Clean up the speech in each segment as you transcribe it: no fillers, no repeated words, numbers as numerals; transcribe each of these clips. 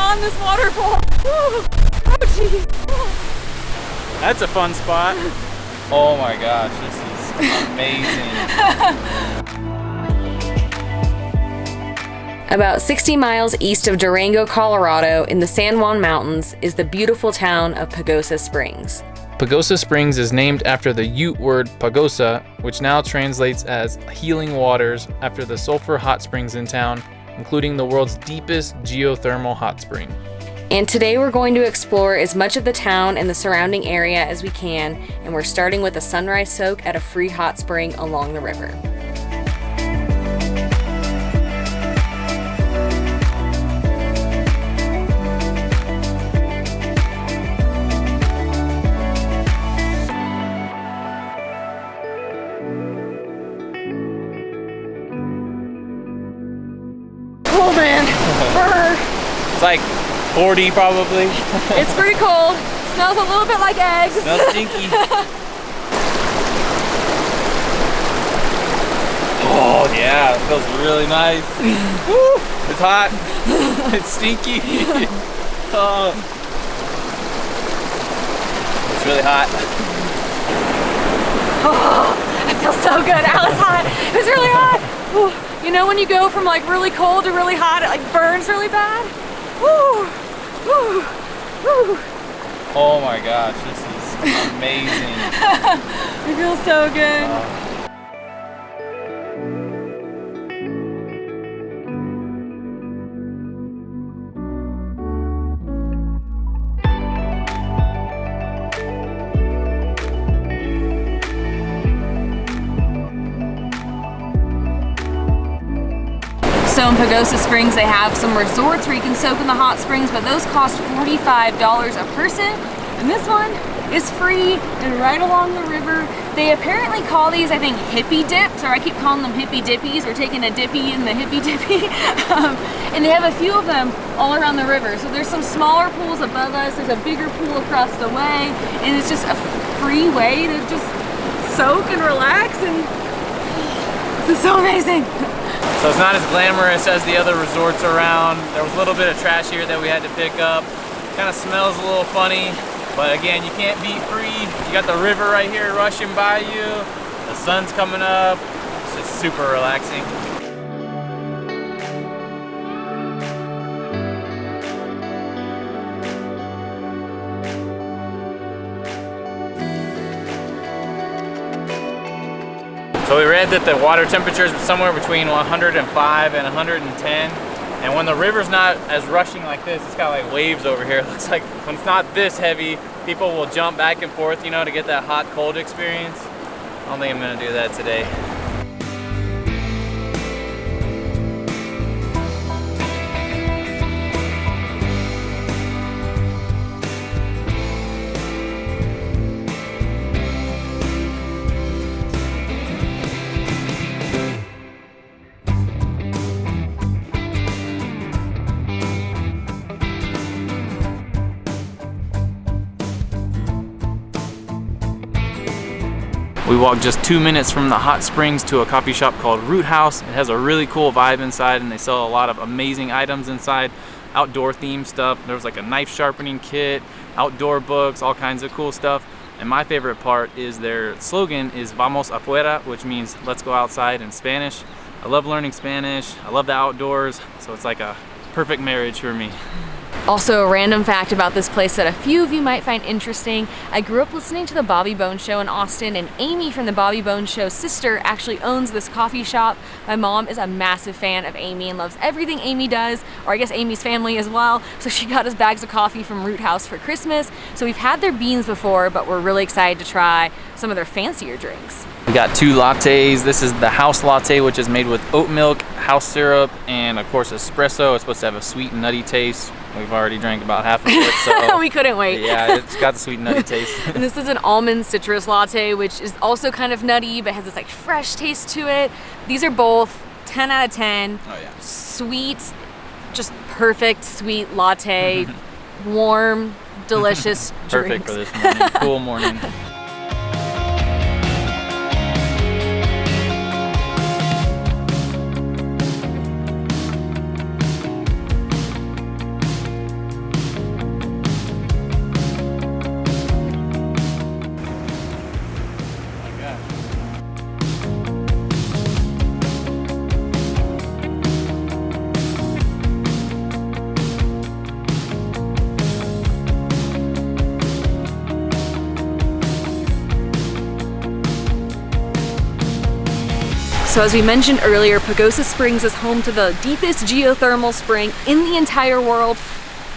on this waterfall. Oh, geez. That's a fun spot. Oh my gosh, this is amazing. About 60 miles east of Durango, Colorado, in the San Juan Mountains, is the beautiful town of Pagosa Springs. Pagosa Springs is named after the Ute word Pagosah, which now translates as healing waters, after the sulfur hot springs in town, including the world's deepest geothermal hot spring. And today we're going to explore as much of the town and the surrounding area as we can, and we're starting with a sunrise soak at a free hot spring along the river. Oh man, It's like 40 probably. it's pretty cold. Smells a little bit like eggs. Smells stinky. Oh yeah, it feels really nice. Woo, it's hot. It's stinky. Oh. It's really hot. Oh, I feel so good. Ow, it's hot. It's really hot. Ooh. You know when you go from like really cold to really hot, it like burns really bad? Woo. Woo. Woo. Oh my gosh, this is amazing. It feels so good. So in Pagosa Springs, they have some resorts where you can soak in the hot springs, but those cost $45 a person. And this one is free and right along the river. They apparently call these, I think, hippie dips, or I keep calling them hippie dippies. We're taking a dippy in the hippie dippy. And they have a few of them all around the river. So there's some smaller pools above us. There's a bigger pool across the way. And it's just a free way to just soak and relax. And this is so amazing. So it's not as glamorous as the other resorts around. There was a little bit of trash here that we had to pick up. Kind of smells a little funny, but again, you can't beat free. You got the river right here rushing by you. The sun's coming up. It's just super relaxing. So we read that the water temperature is somewhere between 105 and 110. And when the river's not as rushing like this, it's got like waves over here. It looks like when it's not this heavy, people will jump back and forth, you know, to get that hot, cold experience. I don't think I'm gonna do that today. We walked just 2 minutes from the hot springs to a coffee shop called Root House. It has a really cool vibe inside, and they sell a lot of amazing items inside, outdoor themed stuff. There's like a knife sharpening kit, outdoor books, all kinds of cool stuff. And my favorite part is their slogan is Vamos afuera, which means let's go outside in Spanish. I love learning Spanish. I love the outdoors, so it's like a perfect marriage for me. Also, a random fact about this place that a few of you might find interesting. I grew up listening to the Bobby Bones Show in Austin, and Amy from the Bobby Bones Show's sister actually owns this coffee shop. My mom is a massive fan of Amy and loves everything Amy does, or I guess Amy's family as well. So she got us bags of coffee from Root House for Christmas. So we've had their beans before, but we're really excited to try some of their fancier drinks. We got 2 lattes. This is the house latte, which is made with oat milk, house syrup, and of course espresso. It's supposed to have a sweet, nutty taste. We've already drank about half of it, so we couldn't wait. Yeah, it's got the sweet, nutty taste. And this is an almond citrus latte, which is also kind of nutty, but has this like fresh taste to it. These are both 10 out of 10. Oh yeah. Sweet, just perfect sweet latte, warm, delicious Perfect drinks. for this morning, cool morning. So as we mentioned earlier, Pagosa Springs is home to the deepest geothermal spring in the entire world,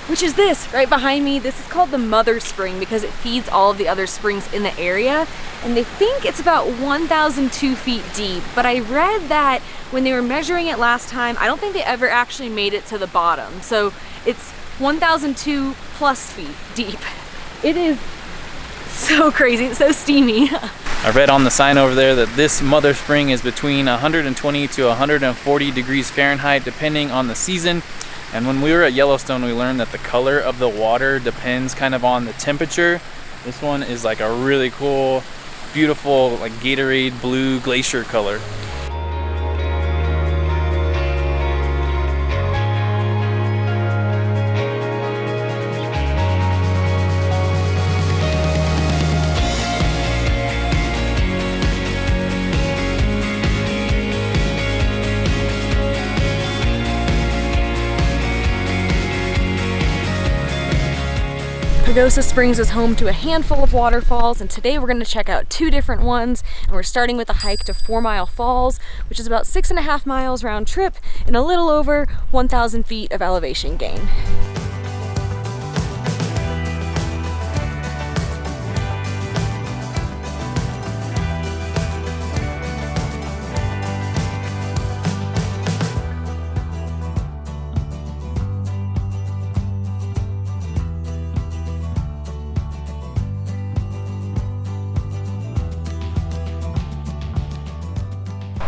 which is this right behind me. This is called the Mother Spring because it feeds all of the other springs in the area. And they think it's about 1,002 feet deep, but I read that when they were measuring it last time, I don't think they ever actually made it to the bottom. So it's 1,002 plus feet deep. It is so crazy, it's so steamy. I read on the sign over there that this Mother Spring is between 120 to 140 degrees Fahrenheit depending on the season. And when we were at Yellowstone, we learned that the color of the water depends kind of on the temperature. This one is like a really cool, beautiful, like Gatorade blue glacier color. Pagosa Springs is home to a handful of waterfalls, and today we're going to check out 2 different ones. And we're starting with a hike to Fourmile Falls, which is about 6.5 miles round trip and a little over 1,000 feet of elevation gain.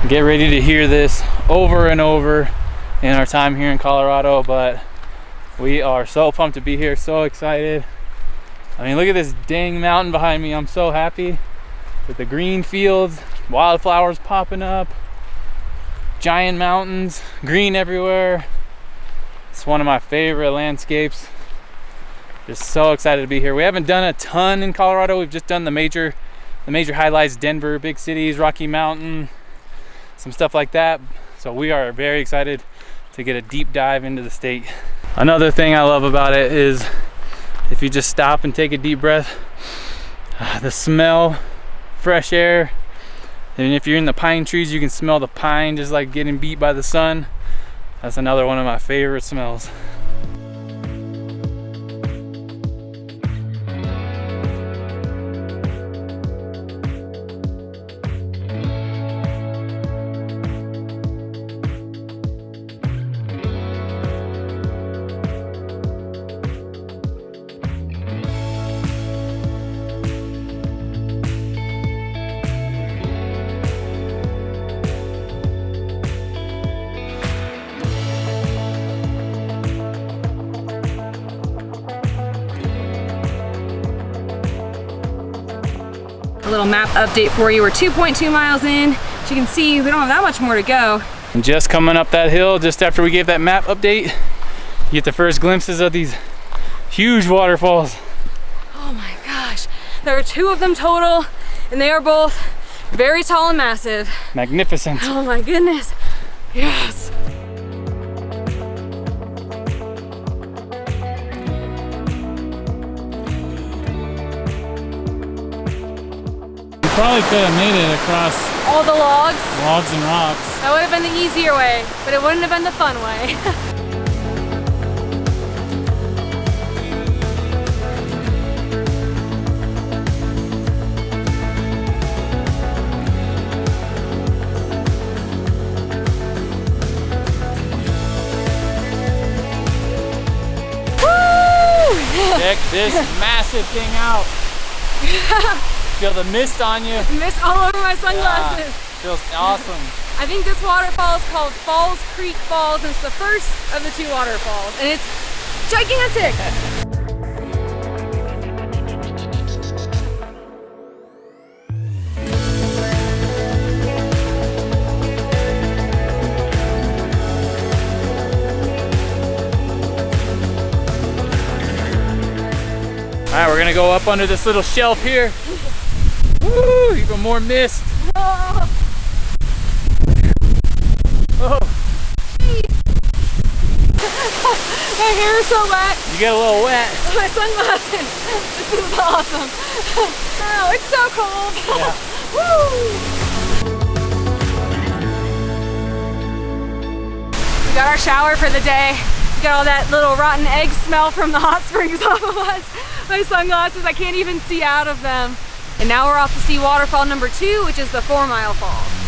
Get ready to hear this over and over in our time here in Colorado, but we are so pumped to be here, so excited. I mean, look at this dang mountain behind me. I'm so happy with the green fields, wildflowers popping up, giant mountains, green everywhere. It's one of my favorite landscapes. Just so excited to be here. We haven't done a ton in Colorado. We've just done the major highlights: Denver, big cities, Rocky Mountain, some stuff like that. So we are very excited to get a deep dive into the state. Another thing I love about it is if you just stop and take a deep breath, the smell, fresh air. And if you're in the pine trees, you can smell the pine just like getting beat by the sun. That's another one of my favorite smells. A little map update for you. We're 2.2 miles in. As you can see, we don't have that much more to go. And just coming up that hill, just after we gave that map update, you get the first glimpses of these huge waterfalls. Oh my gosh. There are 2 of them total, and they are both very tall and massive. Magnificent. Oh my goodness. Yes. Probably could have made it across all the logs and rocks. That would have been the easier way, but it wouldn't have been the fun way. Woo! Check this massive thing out. Feel the mist on you. Mist all over my sunglasses. Yeah, feels awesome. I think this waterfall is called Falls Creek Falls, and it's the first of the 2 waterfalls, and it's gigantic. All right, we're gonna go up under this little shelf here. Woo, even more mist. Oh. Oh. My hair is so wet. You get a little wet. My sunglasses. This is awesome. Oh, it's so cold. Yeah. Woo. We got our shower for the day. We got all that little rotten egg smell from the hot springs off of us. My sunglasses, I can't even see out of them. And now we're off to see waterfall number 2, which is the Fourmile Falls.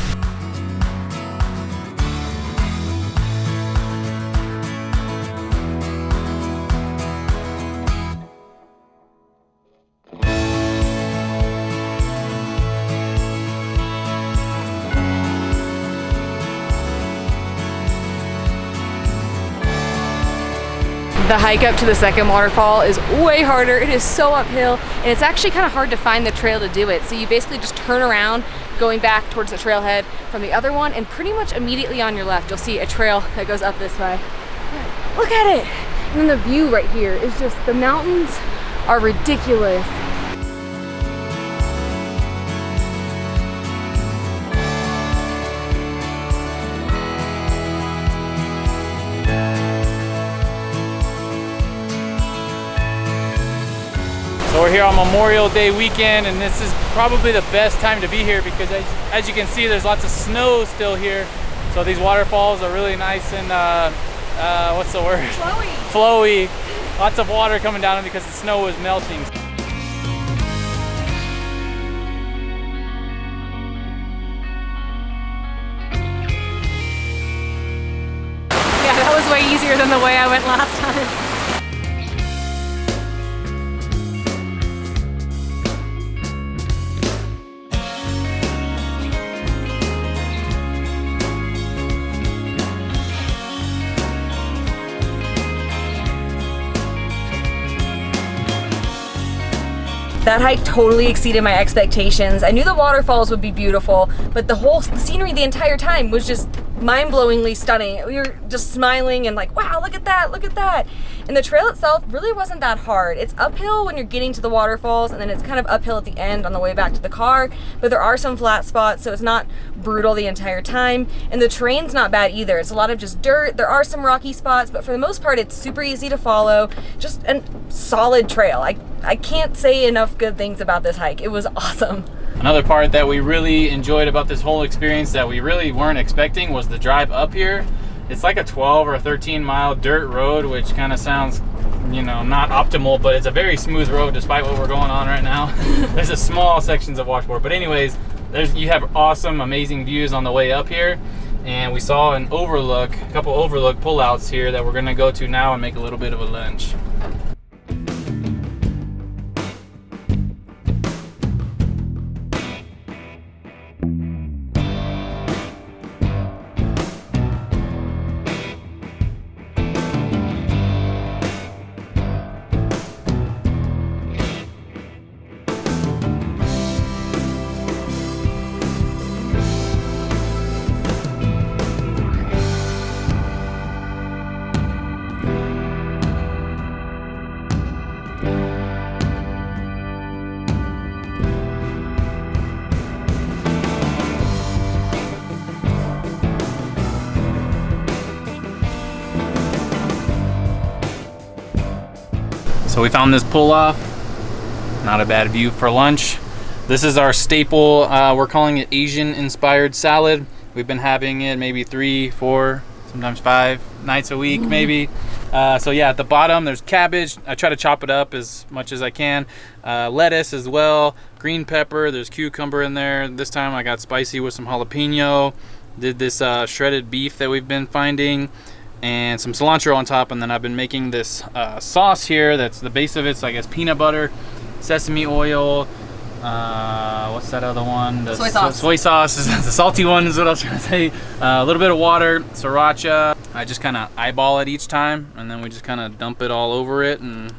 The hike up to the second waterfall is way harder. It is so uphill, and it's actually kind of hard to find the trail to do it. So you basically just turn around going back towards the trailhead from the other one, and pretty much immediately on your left, you'll see a trail that goes up this way. Look at it! And then the view right here is just, the mountains are ridiculous. So we're here on Memorial Day weekend, and this is probably the best time to be here because as you can see, there's lots of snow still here. So these waterfalls are really nice and, what's the word? Flowy. Flowy. Lots of water coming down because the snow is melting. Yeah, that was way easier than the way I went last time. That hike totally exceeded my expectations. I knew the waterfalls would be beautiful, but the scenery the entire time was just mind-blowingly stunning. We were just smiling and like, wow, look at that, look at that. And the trail itself really wasn't that hard. It's uphill when you're getting to the waterfalls, and then it's kind of uphill at the end on the way back to the car, but there are some flat spots, so it's not brutal the entire time. And the terrain's not bad either. It's a lot of just dirt. There are some rocky spots, but for the most part, it's super easy to follow. Just a solid trail. I can't say enough good things about this hike. It was awesome. Another part that we really enjoyed about this whole experience that we really weren't expecting was the drive up here. It's like a 12 or 13 mile dirt road, which kind of sounds, you know, not optimal, but it's a very smooth road despite what we're going on right now. There's a small sections of washboard, but anyways, you have awesome, amazing views on the way up here. And we saw a couple overlook pullouts here that we're gonna go to now and make a little bit of a lunch. So we found this pull-off, not a bad view for lunch. This is our staple, we're calling it Asian-inspired salad. We've been having it maybe 3, 4, sometimes 5 nights a week, maybe. So yeah, at the bottom there's cabbage. I try to chop it up as much as I can. Lettuce as well, green pepper, there's cucumber in there. This time I got spicy with some jalapeno. Did this shredded beef that we've been finding, and some cilantro on top, and then I've been making this sauce here that's the base of it. So I guess peanut butter, sesame oil, what's that other one? Soy sauce. Soy sauce is the salty one is what I was trying to say. A little bit of water, sriracha. I just kind of eyeball it each time, and then we just kind of dump it all over it and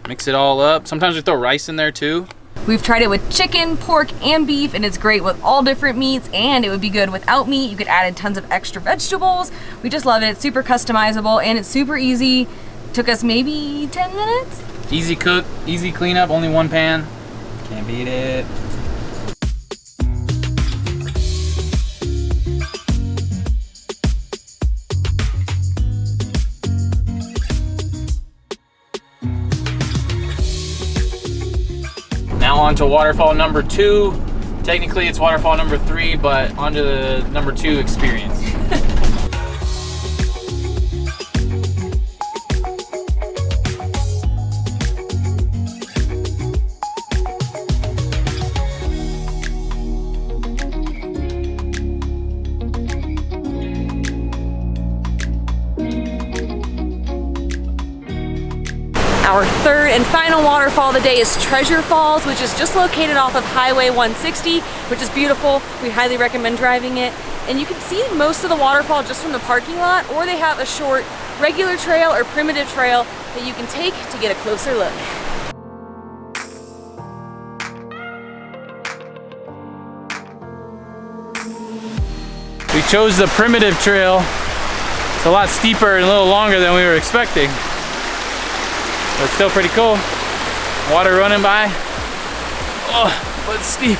mix it all up. Sometimes we throw rice in there too. We've tried it with chicken, pork, and beef, and it's great with all different meats, and it would be good without meat. You could add in tons of extra vegetables. We just love it. It's super customizable, and it's super easy. Took us maybe 10 minutes. Easy cook, easy cleanup, only one pan. Can't beat it. Now on to waterfall number 2. Technically it's waterfall number 3, but on to the number 2 experience. Our third and final waterfall of the day is Treasure Falls, which is just located off of Highway 160, which is beautiful. We highly recommend driving it. And you can see most of the waterfall just from the parking lot, or they have a short regular trail or primitive trail that you can take to get a closer look. We chose the primitive trail. It's a lot steeper and a little longer than we were expecting. But it's still pretty cool. Water running by. Oh, but it's steep.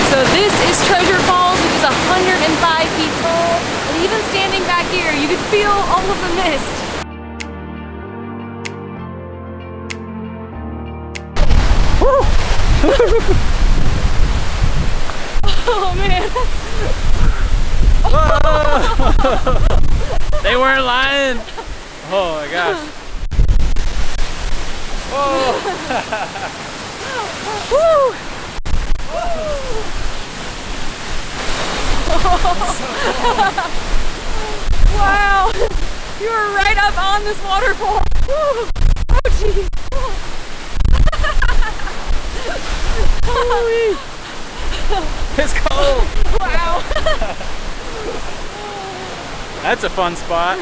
So this is Treasure Falls, which is 105 feet tall, and even standing back here, you can feel all of the mist. Oh man! They weren't lying. Oh my gosh. Woo! Wow! You were right up on this waterfall. Woo. Oh geez. Holy. It's cold. Wow. That's a fun spot.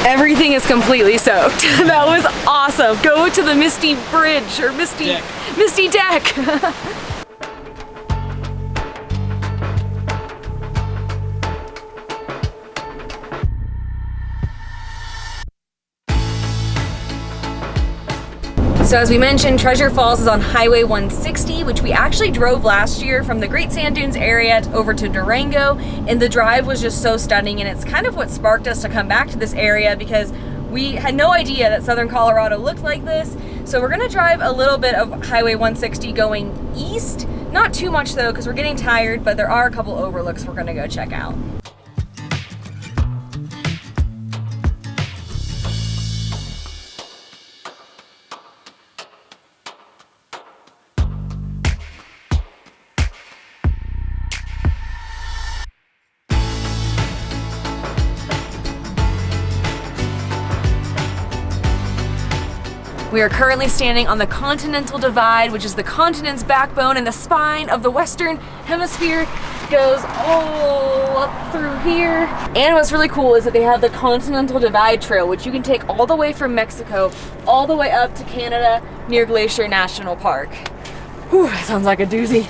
Everything is completely soaked. That was awesome. Go to the Misty Bridge or Misty Deck. So as we mentioned, Treasure Falls is on Highway 160, which we actually drove last year from the Great Sand Dunes area over to Durango, and the drive was just so stunning, and it's kind of what sparked us to come back to this area because we had no idea that southern Colorado looked like this. So we're gonna drive a little bit of Highway 160 going east, not too much though because we're getting tired, but there are a couple overlooks we're gonna go check out. We are currently standing on the Continental Divide, which is the continent's backbone and the spine of the Western Hemisphere. It goes all up through here. And what's really cool is that they have the Continental Divide Trail, which you can take all the way from Mexico, all the way up to Canada near Glacier National Park. Whew, that sounds like a doozy.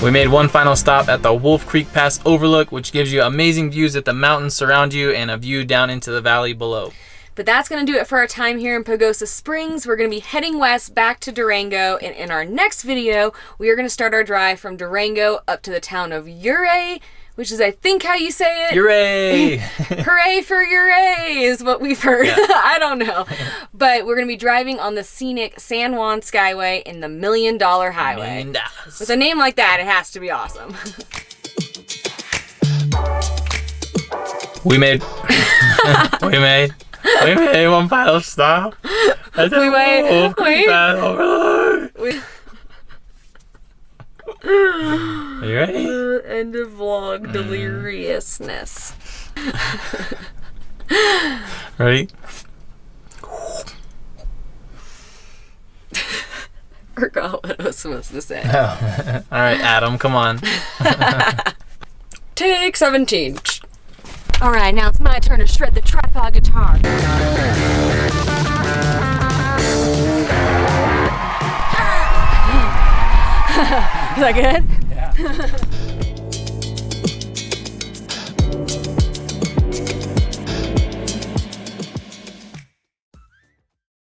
We made one final stop at the Wolf Creek Pass Overlook, which gives you amazing views at the mountains surround you and a view down into the valley below. But that's going to do it for our time here in Pagosa Springs. We're going to be heading west back to Durango, and in our next video, we are going to start our drive from Durango up to the town of Ouray, which is, I think, how you say it. Ouray! Hooray for Ouray is what we've heard. Yeah. I don't know. But we're going to be driving on the scenic San Juan Skyway in the $1 Million Highway. $1 million. With a name like that, it has to be awesome. We made one final stop. Are you ready? End of vlog deliriousness. Ready? Forgot what I was supposed to say. Oh. All right, Adam, come on. Take 17. All right, now it's my turn to shred the tripod guitar. Is that good? Yeah.